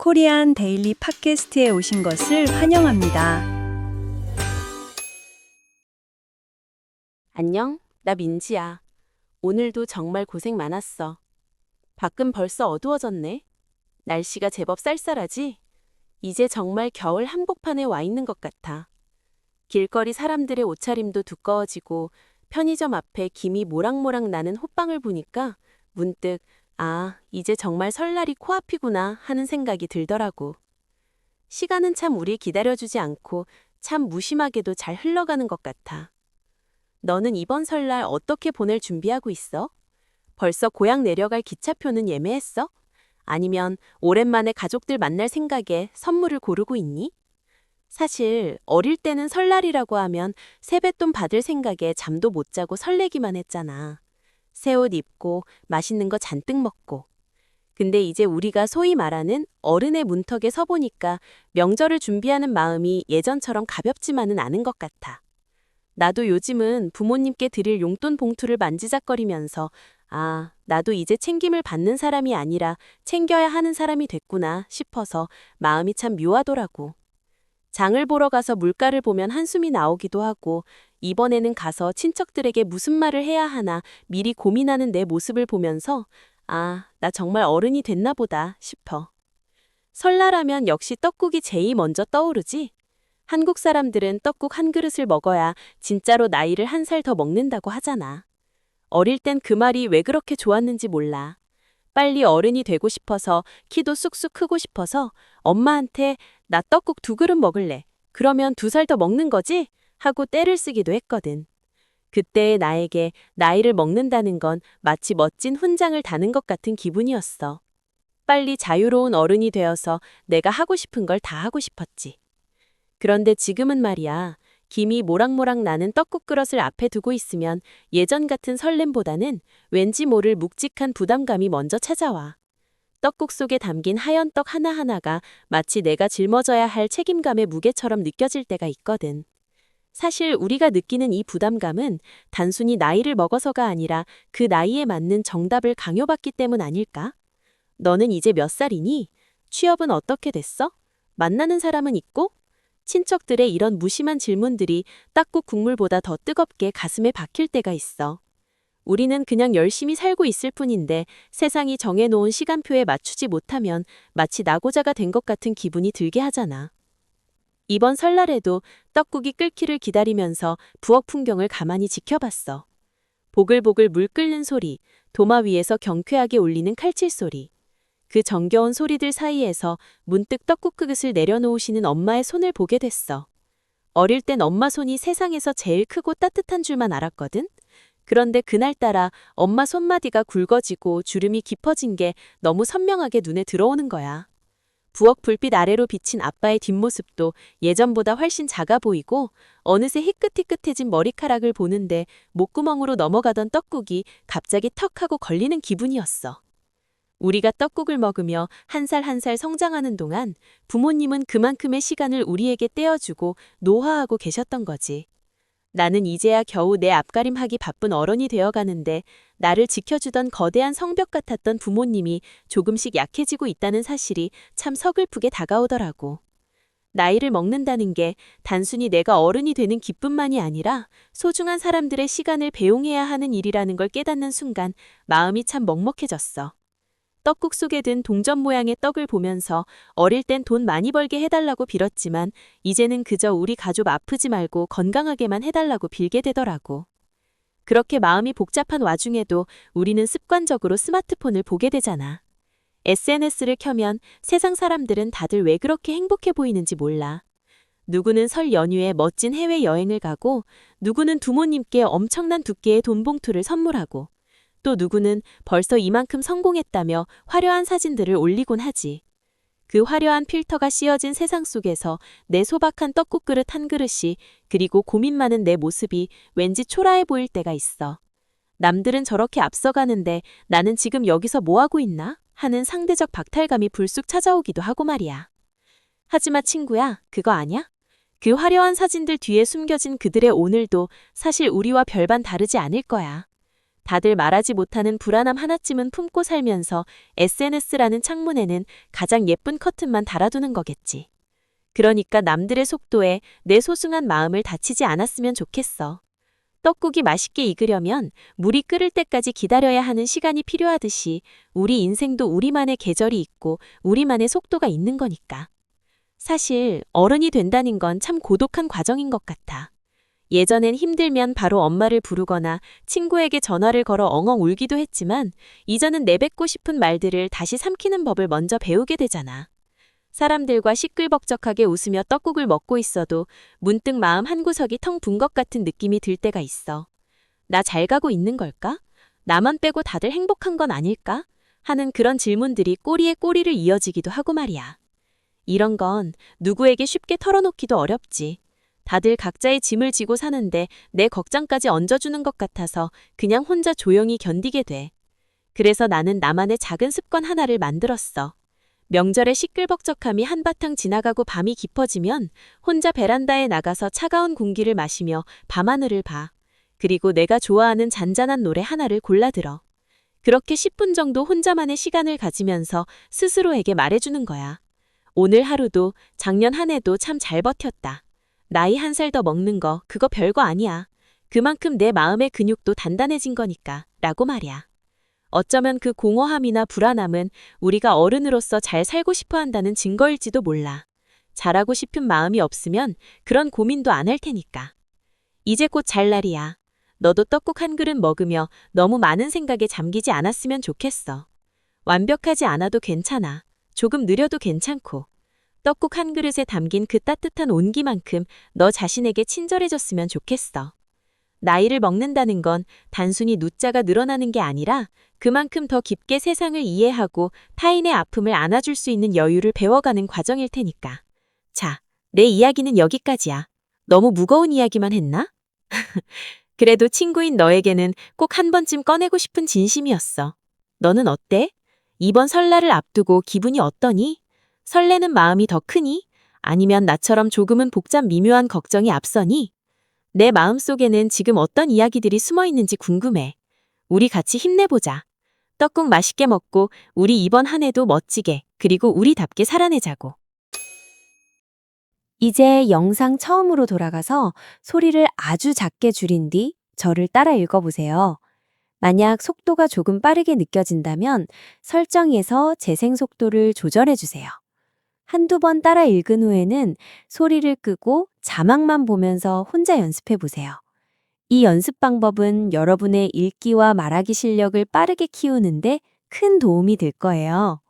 코리안 데일리 팟캐스트에 오신 것을 환영합니다. 안녕, 나 민지야. 오늘도 정말 고생 많았어. 밖은 벌써 어두워졌네. 날씨가 제법 쌀쌀하지? 이제 정말 겨울 한복판에 와 있는 것 같아. 길거리 사람들의 옷차림도 두꺼워지고 편의점 앞에 김이 모락모락 나는 호빵을 보니까 문득 이제 정말 설날이 코앞이구나 하는 생각이 들더라고. 시간은 참 우리 기다려주지 않고 참 무심하게도 잘 흘러가는 것 같아. 너는 이번 설날 어떻게 보낼 준비하고 있어? 벌써 고향 내려갈 기차표는 예매했어? 아니면 오랜만에 가족들 만날 생각에 선물을 고르고 있니? 사실 어릴 때는 설날이라고 하면 세뱃돈 받을 생각에 잠도 못 자고 설레기만 했잖아. 새 옷 입고 맛있는 거 잔뜩 먹고. 근데 이제 우리가 소위 말하는 어른의 문턱에 서보니까 명절을 준비하는 마음이 예전처럼 가볍지만은 않은 것 같아. 나도 요즘은 부모님께 드릴 용돈 봉투를 만지작거리면서 나도 이제 챙김을 받는 사람이 아니라 챙겨야 하는 사람이 됐구나 싶어서 마음이 참 묘하더라고. 장을 보러 가서 물가를 보면 한숨이 나오기도 하고 이번에는 가서 친척들에게 무슨 말을 해야 하나 미리 고민하는 내 모습을 보면서 나 정말 어른이 됐나 보다 싶어. 설날하면 역시 떡국이 제일 먼저 떠오르지? 한국 사람들은 떡국 한 그릇을 먹어야 진짜로 나이를 한 살 더 먹는다고 하잖아. 어릴 땐 그 말이 왜 그렇게 좋았는지 몰라. 빨리 어른이 되고 싶어서 키도 쑥쑥 크고 싶어서 엄마한테 나 떡국 2그릇 먹을래. 그러면 2살 더 먹는 거지? 하고 떼를 쓰기도 했거든. 그때의 나에게 나이를 먹는다는 건 마치 멋진 훈장을 다는 것 같은 기분이었어. 빨리 자유로운 어른이 되어서 내가 하고 싶은 걸 다 하고 싶었지. 그런데 지금은 말이야. 김이 모락모락 나는 떡국 그릇을 앞에 두고 있으면 예전 같은 설렘보다는 왠지 모를 묵직한 부담감이 먼저 찾아와. 떡국 속에 담긴 하얀 떡 하나하나가 마치 내가 짊어져야 할 책임감의 무게처럼 느껴질 때가 있거든. 사실 우리가 느끼는 이 부담감은 단순히 나이를 먹어서가 아니라 그 나이에 맞는 정답을 강요받기 때문 아닐까? 너는 이제 몇 살이니? 취업은 어떻게 됐어? 만나는 사람은 있고? 친척들의 이런 무심한 질문들이 떡국 국물보다 더 뜨겁게 가슴에 박힐 때가 있어. 우리는 그냥 열심히 살고 있을 뿐인데 세상이 정해놓은 시간표에 맞추지 못하면 마치 낙오자가 된 것 같은 기분이 들게 하잖아. 이번 설날에도 떡국이 끓기를 기다리면서 부엌 풍경을 가만히 지켜봤어. 보글보글 물 끓는 소리, 도마 위에서 경쾌하게 울리는 칼질 소리. 그 정겨운 소리들 사이에서 문득 떡국 그릇을 내려놓으시는 엄마의 손을 보게 됐어. 어릴 땐 엄마 손이 세상에서 제일 크고 따뜻한 줄만 알았거든. 그런데 그날따라 엄마 손마디가 굵어지고 주름이 깊어진 게 너무 선명하게 눈에 들어오는 거야. 부엌 불빛 아래로 비친 아빠의 뒷모습도 예전보다 훨씬 작아 보이고 어느새 희끗희끗해진 머리카락을 보는데 목구멍으로 넘어가던 떡국이 갑자기 턱 하고 걸리는 기분이었어. 우리가 떡국을 먹으며 한 살 한 살 성장하는 동안 부모님은 그만큼의 시간을 우리에게 떼어주고 노화하고 계셨던 거지. 나는 이제야 겨우 내 앞가림하기 바쁜 어른이 되어가는데 나를 지켜주던 거대한 성벽 같았던 부모님이 조금씩 약해지고 있다는 사실이 참 서글프게 다가오더라고. 나이를 먹는다는 게 단순히 내가 어른이 되는 기쁨만이 아니라 소중한 사람들의 시간을 배용해야 하는 일이라는 걸 깨닫는 순간 마음이 참 먹먹해졌어. 떡국 속에 든 동전 모양의 떡을 보면서 어릴 땐 돈 많이 벌게 해달라고 빌었지만 이제는 그저 우리 가족 아프지 말고 건강하게만 해달라고 빌게 되더라고. 그렇게 마음이 복잡한 와중에도 우리는 습관적으로 스마트폰을 보게 되잖아. SNS를 켜면 세상 사람들은 다들 왜 그렇게 행복해 보이는지 몰라. 누구는 설 연휴에 멋진 해외여행을 가고 누구는 부모님께 엄청난 두께의 돈 봉투를 선물하고 또 누구는 벌써 이만큼 성공했다며 화려한 사진들을 올리곤 하지. 그 화려한 필터가 씌어진 세상 속에서 내 소박한 떡국 그릇 한 그릇이 그리고 고민 많은 내 모습이 왠지 초라해 보일 때가 있어. 남들은 저렇게 앞서가는데 나는 지금 여기서 뭐 하고 있나? 하는 상대적 박탈감이 불쑥 찾아오기도 하고 말이야. 하지마 친구야, 그거 아냐? 그 화려한 사진들 뒤에 숨겨진 그들의 오늘도 사실 우리와 별반 다르지 않을 거야. 다들 말하지 못하는 불안함 하나쯤은 품고 살면서 SNS라는 창문에는 가장 예쁜 커튼만 달아두는 거겠지. 그러니까 남들의 속도에 내 소중한 마음을 다치지 않았으면 좋겠어. 떡국이 맛있게 익으려면 물이 끓을 때까지 기다려야 하는 시간이 필요하듯이 우리 인생도 우리만의 계절이 있고 우리만의 속도가 있는 거니까. 사실 어른이 된다는 건 참 고독한 과정인 것 같아. 예전엔 힘들면 바로 엄마를 부르거나 친구에게 전화를 걸어 엉엉 울기도 했지만 이제는 내뱉고 싶은 말들을 다시 삼키는 법을 먼저 배우게 되잖아. 사람들과 시끌벅적하게 웃으며 떡국을 먹고 있어도 문득 마음 한구석이 텅 빈 것 같은 느낌이 들 때가 있어. 나 잘 가고 있는 걸까? 나만 빼고 다들 행복한 건 아닐까? 하는 그런 질문들이 꼬리에 꼬리를 이어지기도 하고 말이야. 이런 건 누구에게 쉽게 털어놓기도 어렵지. 다들 각자의 짐을 지고 사는데 내 걱정까지 얹어주는 것 같아서 그냥 혼자 조용히 견디게 돼. 그래서 나는 나만의 작은 습관 하나를 만들었어. 명절의 시끌벅적함이 한바탕 지나가고 밤이 깊어지면 혼자 베란다에 나가서 차가운 공기를 마시며 밤하늘을 봐. 그리고 내가 좋아하는 잔잔한 노래 하나를 골라 들어. 그렇게 10분 정도 혼자만의 시간을 가지면서 스스로에게 말해주는 거야. 오늘 하루도 작년 한 해도 참 잘 버텼다. 나이 한 살 더 먹는 거 그거 별거 아니야. 그만큼 내 마음의 근육도 단단해진 거니까 라고 말이야. 어쩌면 그 공허함이나 불안함은 우리가 어른으로서 잘 살고 싶어 한다는 증거일지도 몰라. 잘하고 싶은 마음이 없으면 그런 고민도 안 할 테니까. 이제 곧 잘 날이야. 너도 떡국 한 그릇 먹으며 너무 많은 생각에 잠기지 않았으면 좋겠어. 완벽하지 않아도 괜찮아. 조금 느려도 괜찮고. 떡국 한 그릇에 담긴 그 따뜻한 온기만큼 너 자신에게 친절해졌으면 좋겠어. 나이를 먹는다는 건 단순히 숫자가 늘어나는 게 아니라 그만큼 더 깊게 세상을 이해하고 타인의 아픔을 안아줄 수 있는 여유를 배워가는 과정일 테니까. 자, 내 이야기는 여기까지야. 너무 무거운 이야기만 했나? 그래도 친구인 너에게는 꼭 한 번쯤 꺼내고 싶은 진심이었어. 너는 어때? 이번 설날을 앞두고 기분이 어떠니? 설레는 마음이 더 크니? 아니면 나처럼 조금은 복잡 미묘한 걱정이 앞서니? 내 마음속에는 지금 어떤 이야기들이 숨어 있는지 궁금해. 우리 같이 힘내보자. 떡국 맛있게 먹고 우리 이번 한 해도 멋지게 그리고 우리답게 살아내자고. 이제 영상 처음으로 돌아가서 소리를 아주 작게 줄인 뒤 저를 따라 읽어보세요. 만약 속도가 조금 빠르게 느껴진다면 설정에서 재생 속도를 조절해주세요. 한두 번 따라 읽은 후에는 소리를 끄고 자막만 보면서 혼자 연습해보세요. 이 연습 방법은 여러분의 읽기와 말하기 실력을 빠르게 키우는데 큰 도움이 될 거예요.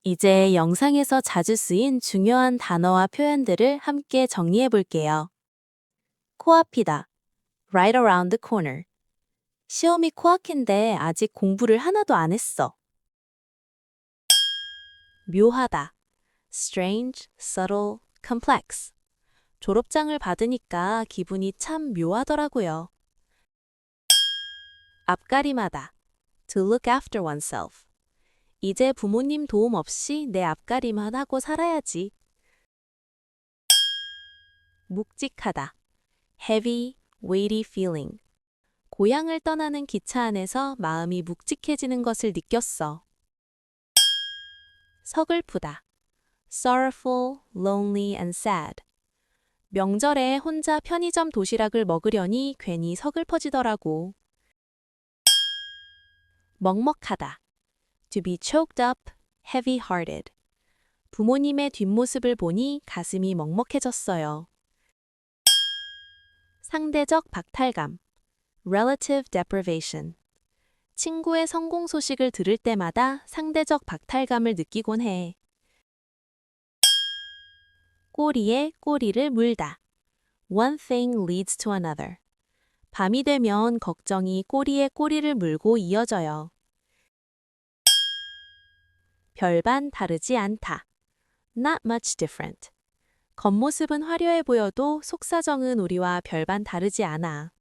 이제 영상에서 자주 쓰인 중요한 단어와 표현들을 함께 정리해 볼게요. 코앞이다. Right around the corner. 시험이 코앞인데 아직 공부를 하나도 안 했어. 묘하다. Strange, subtle, complex. 졸업장을 받으니까 기분이 참 묘하더라고요. 앞가림하다. To look after oneself. 이제 부모님 도움 없이 내 앞가림만 하고 살아야지. 묵직하다. Heavy, weighty feeling. 고향을 떠나는 기차 안에서 마음이 묵직해지는 것을 느꼈어. 서글프다. Sorrowful, lonely and sad. 명절에 혼자 편의점 도시락을 먹으려니 괜히 서글퍼지더라고. 먹먹하다. To be choked up, heavy-hearted. 부모님의 뒷모습을 보니 가슴이 먹먹해졌어요. 상대적 박탈감. Relative deprivation. 친구의 성공 소식을 들을 때마다 상대적 박탈감을 느끼곤 해. 꼬리에 꼬리를 물다. One thing leads to another. 밤이 되면 걱정이 꼬리에 꼬리를 물고 이어져요. 별반 다르지 않다. Not much different. 겉모습은 화려해 보여도 속사정은 우리와 별반 다르지 않아.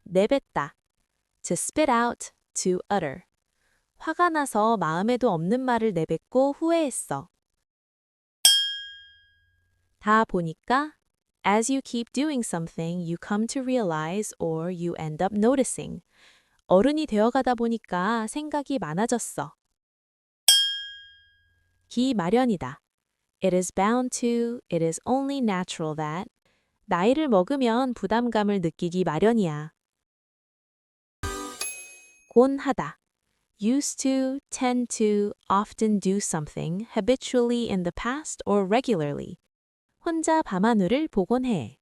내뱉다. To spit out, to utter. 화가 나서 마음에도 없는 말을 내뱉고 후회했어. 다 보니까 As you keep doing something, you come to realize or you end up noticing. 어른이 되어가다 보니까 생각이 많아졌어. 기마련이다. It is bound to, it is only natural that. 나이를 먹으면 부담감을 느끼기 마련이야. 곤하다. Used to, tend to, often do something habitually in the past or regularly. 혼자 밤하늘을 보곤 해.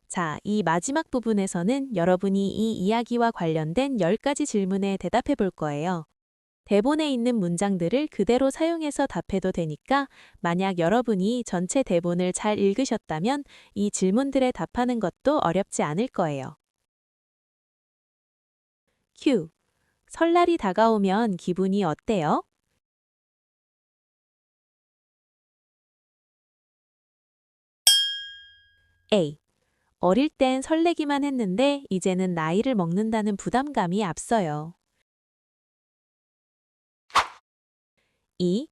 자, 이 마지막 부분에서는 여러분이 이 이야기와 관련된 10가지 질문에 대답해 볼 거예요. 대본에 있는 문장들을 그대로 사용해서 답해도 되니까 만약 여러분이 전체 대본을 잘 읽으셨다면 이 질문들에 답하는 것도 어렵지 않을 거예요. Q. 설날이 다가오면 기분이 어때요? A. 어릴 땐 설레기만 했는데 이제는 나이를 먹는다는 부담감이 앞서요. 2.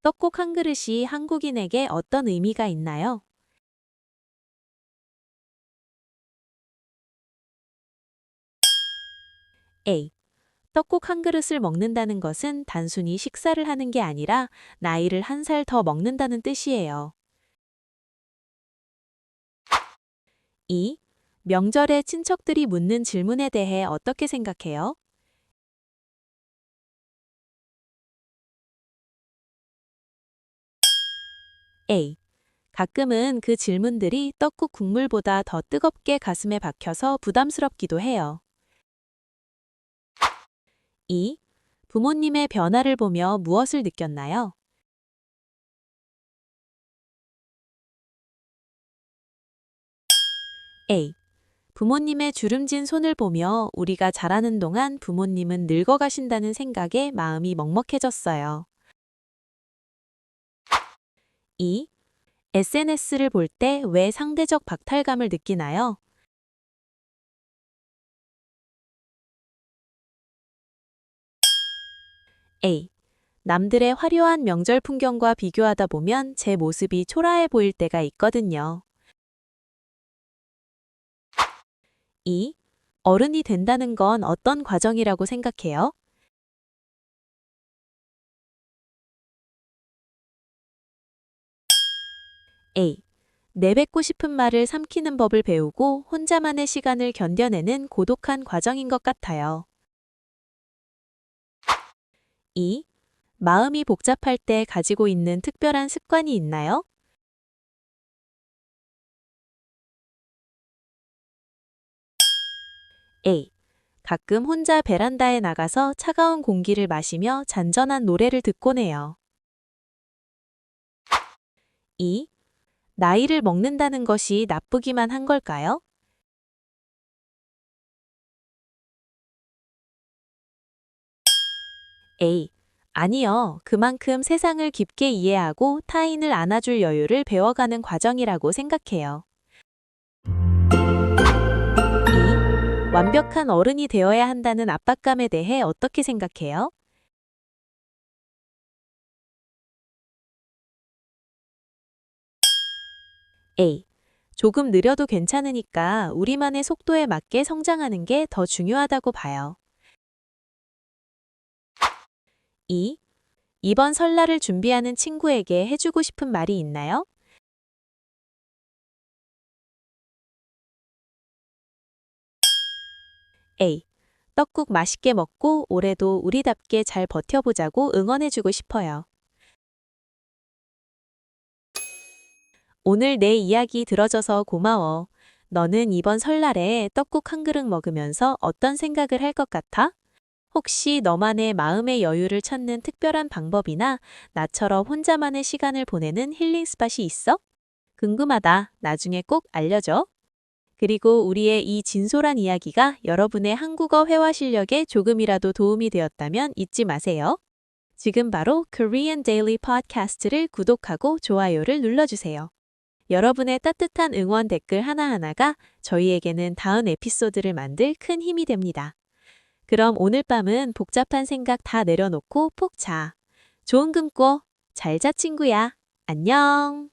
떡국 한 그릇이 한국인에게 어떤 의미가 있나요? A. 떡국 한 그릇을 먹는다는 것은 단순히 식사를 하는 게 아니라 나이를 한 살 더 먹는다는 뜻이에요. 2. 명절에 친척들이 묻는 질문에 대해 어떻게 생각해요? A. 가끔은 그 질문들이 떡국 국물보다 더 뜨겁게 가슴에 박혀서 부담스럽기도 해요. 2. 부모님의 변화를 보며 무엇을 느꼈나요? A. 부모님의 주름진 손을 보며 우리가 자라는 동안 부모님은 늙어가신다는 생각에 마음이 먹먹해졌어요. 2. SNS를 볼 때 왜 상대적 박탈감을 느끼나요? A. 남들의 화려한 명절 풍경과 비교하다 보면 제 모습이 초라해 보일 때가 있거든요. 2. 어른이 된다는 건 어떤 과정이라고 생각해요? A. 내뱉고 싶은 말을 삼키는 법을 배우고 혼자만의 시간을 견뎌내는 고독한 과정인 것 같아요. 2. 마음이 복잡할 때 가지고 있는 특별한 습관이 있나요? A. 가끔 혼자 베란다에 나가서 차가운 공기를 마시며 잔잔한 노래를 듣곤 해요. 2. 나이를 먹는다는 것이 나쁘기만 한 걸까요? A. 아니요. 그만큼 세상을 깊게 이해하고 타인을 안아줄 여유를 배워가는 과정이라고 생각해요. 2. 완벽한 어른이 되어야 한다는 압박감에 대해 어떻게 생각해요? A. 조금 느려도 괜찮으니까 우리만의 속도에 맞게 성장하는 게 더 중요하다고 봐요. 2. 이번 설날을 준비하는 친구에게 해주고 싶은 말이 있나요? A. 떡국 맛있게 먹고 올해도 우리답게 잘 버텨보자고 응원해주고 싶어요. 오늘 내 이야기 들어줘서 고마워. 너는 이번 설날에 떡국 한 그릇 먹으면서 어떤 생각을 할 것 같아? 혹시 너만의 마음의 여유를 찾는 특별한 방법이나 나처럼 혼자만의 시간을 보내는 힐링 스팟이 있어? 궁금하다. 나중에 꼭 알려줘. 그리고 우리의 이 진솔한 이야기가 여러분의 한국어 회화 실력에 조금이라도 도움이 되었다면 잊지 마세요. 지금 바로 Korean Daily Podcast를 구독하고 좋아요를 눌러주세요. 여러분의 따뜻한 응원 댓글 하나하나가 저희에게는 다음 에피소드를 만들 큰 힘이 됩니다. 그럼 오늘 밤은 복잡한 생각 다 내려놓고 푹 자. 좋은 꿈 꿔. 잘 자, 친구야. 안녕.